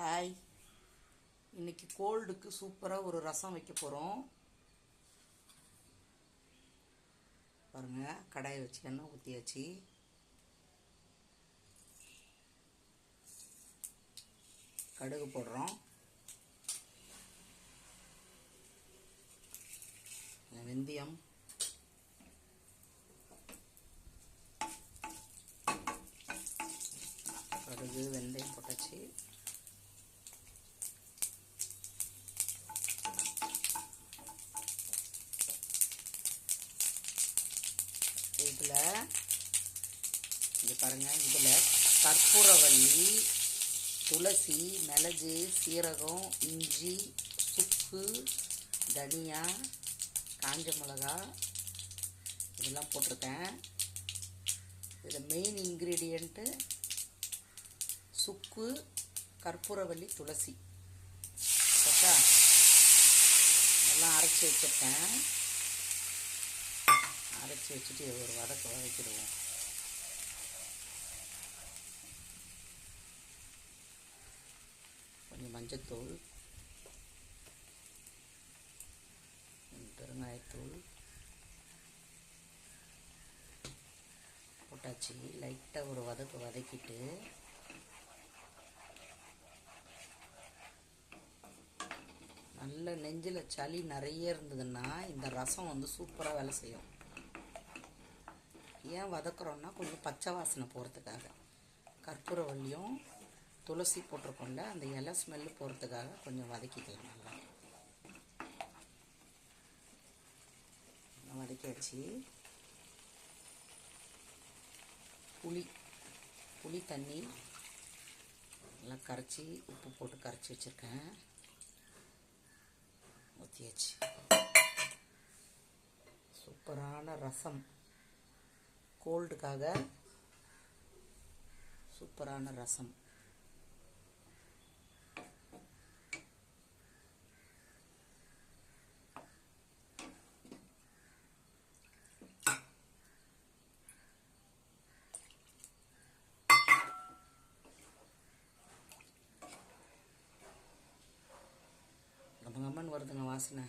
Hi, இன்னைக்கு கோல்டுக்கு சூப்பராக ஒரு ரசம் வைக்க போகிறோம். பாருங்கள், கடாயை வச்சு எண்ணெய் ஊற்றியாச்சு. கடுகு போடுறோம், வெந்தயம், கடுகு வெந்தயம் போட்டாச்சு. இதில் இங்கே பாருங்கள், இதில் கற்பூரவள்ளி, துளசி, மிளகு, சீரகம், இஞ்சி, சுக்கு, தனியா, காஞ்ச மிளகா இதெல்லாம் போட்டிருக்கேன். இதில் மெயின் இன்க்ரீடியண்ட்டு சுக்கு, கற்பூரவள்ளி, துளசி ஓகே, எல்லாம் அரைச்சி வச்சுருக்கேன். அரைச்சி வச்சுட்டு ஒரு வதக்கிடுவோம். கொஞ்சம் மஞ்சத்தூள், பெருங்காயத்தூள் போட்டாச்சு. லைட்டாக ஒரு வதக்கிட்டு நல்ல நெஞ்சில் சளி நிறைய இருந்ததுன்னா இந்த ரசம் வந்து சூப்பராக வேலை செய்யும். ஏன் வதக்குறோன்னா கொஞ்சம் பச்சை வாசனை போகிறதுக்காக. கற்பூரவள்ளியும் துளசி போட்டிருக்கோம்ல, அந்த இலை ஸ்மெல்லு போகிறதுக்காக கொஞ்சம் வதக்கிக்கலாம். நல்லா வதக்கிடுச்சு. புளி தண்ணி நல்லா கரைச்சி உப்பு போட்டு கரைச்சி வச்சுருக்கேன், ஊற்றியாச்சு. சூப்பரான ரசம், கோல்டுக்காக சூப்பரான ரசம். கம்மன் வருதுங்க வாசனை.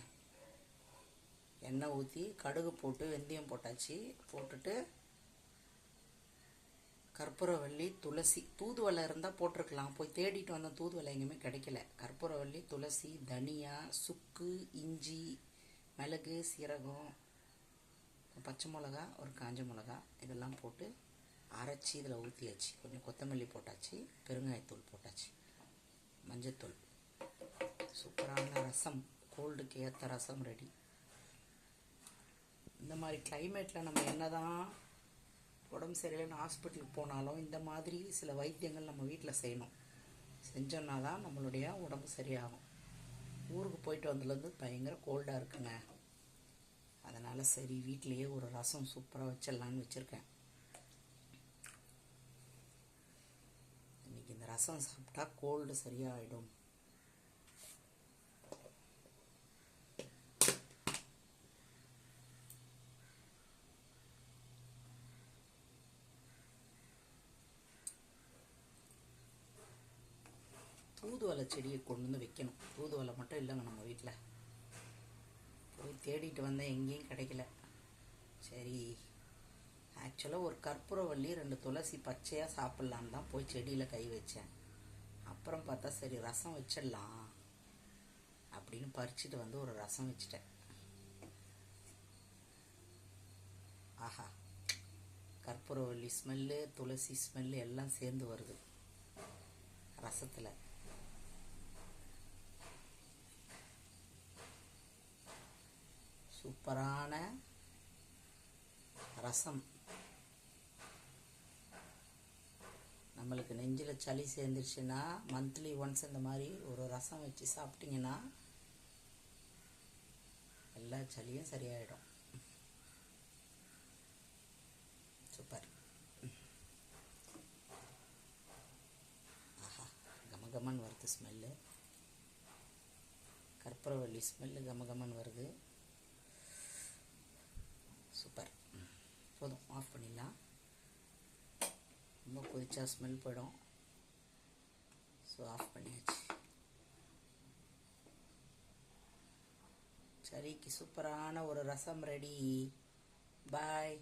எண்ணெய் ஊற்றி கடுகு போட்டு வெந்தயம் போட்டாச்சு. போட்டுட்டு கற்பூரவள்ளி, துளசி, தூதுவளை இருந்தால் போட்டிருக்கலாம். போய் தேடிட்டு வந்தோம், தூதுவளை எங்கேயுமே கிடைக்கல. கற்பூரவள்ளி, துளசி, தனியா, சுக்கு, இஞ்சி, மிளகு, சீரகம், பச்சை மிளகா, ஒரு காஞ்ச மிளகா இதெல்லாம் போட்டு அரைச்சி இதில் ஊற்றியாச்சு. கொஞ்சம் கொத்தமல்லி போட்டாச்சு, பெருங்காயத்தூள் போட்டாச்சு, மஞ்சத்தூள். சூப்பரான ரசம், கோல்டுக்கு ஏற்ற ரசம் ரெடி. இந்த மாதிரி கிளைமேட்டில் நம்ம என்ன தான் உடம்பு சரியில்லைன்னு ஹாஸ்பிட்டலுக்கு போனாலும் இந்த மாதிரி சில வைத்தியங்கள் நம்ம வீட்டில் செய்யணும். செஞ்சோன்னா தான் நம்மளுடைய உடம்பு சரியாகும். ஊருக்கு போயிட்டு வந்ததுலேருந்து பயங்கர கோல்டாக இருக்குங்க. அதனால் சரி, வீட்டிலையே ஒரு ரசம் சூப்பராக வச்சிடலான்னு வச்சுருக்கேன். இன்றைக்கி இந்த ரசம் சாப்பிட்டா கோல்டு சரியாயிடும். தூதுவளை செடியை கொண்டு வந்து வைக்கணும். தூதுவளை மட்டும் இல்லைங்க நம்ம வீட்டில். போய் தேடிட்டு வந்தேன், எங்கேயும் கிடைக்கல. சரி, ஆக்சுவலாக ஒரு கற்பூரவள்ளி, 2 துளசி பச்சையாக சாப்பிட்லான்னு தான் போய் செடியில் கை வச்சேன். அப்புறம் பார்த்தா சரி ரசம் வச்சிடலாம் அப்படின்னு பறிச்சுட்டு வந்து ஒரு ரசம் வச்சிட்டேன். ஆஹா, கற்பூரவள்ளி ஸ்மெல்லு, துளசி ஸ்மெல்லு எல்லாம் சேர்ந்து வருது ரசத்தில். சூப்பரான ரசம். நம்மளுக்கு நெஞ்சில் சளி சேர்ந்துருச்சுன்னா மந்த்லி ஒன்ஸ் இந்த மாதிரி ஒரு ரசம் வச்சு சாப்பிட்டிங்கன்னா எல்லா சளியும் சரியாயிடும். சூப்பர். ஆஹா, கமகமன் வருது ஸ்மெல்லு. கற்பூரவள்ளி ஸ்மெல்லு கமகமன் வருது. சூப்பர். போதும், ஆஃப் பண்ணிடலாம். ரொம்ப கொதிச்சா ஸ்மெல் போயிடும். ஸோ ஆஃப் பண்ணியாச்சு. சரிக்கு சூப்பரான ஒரு ரசம் ரெடி. பாய்.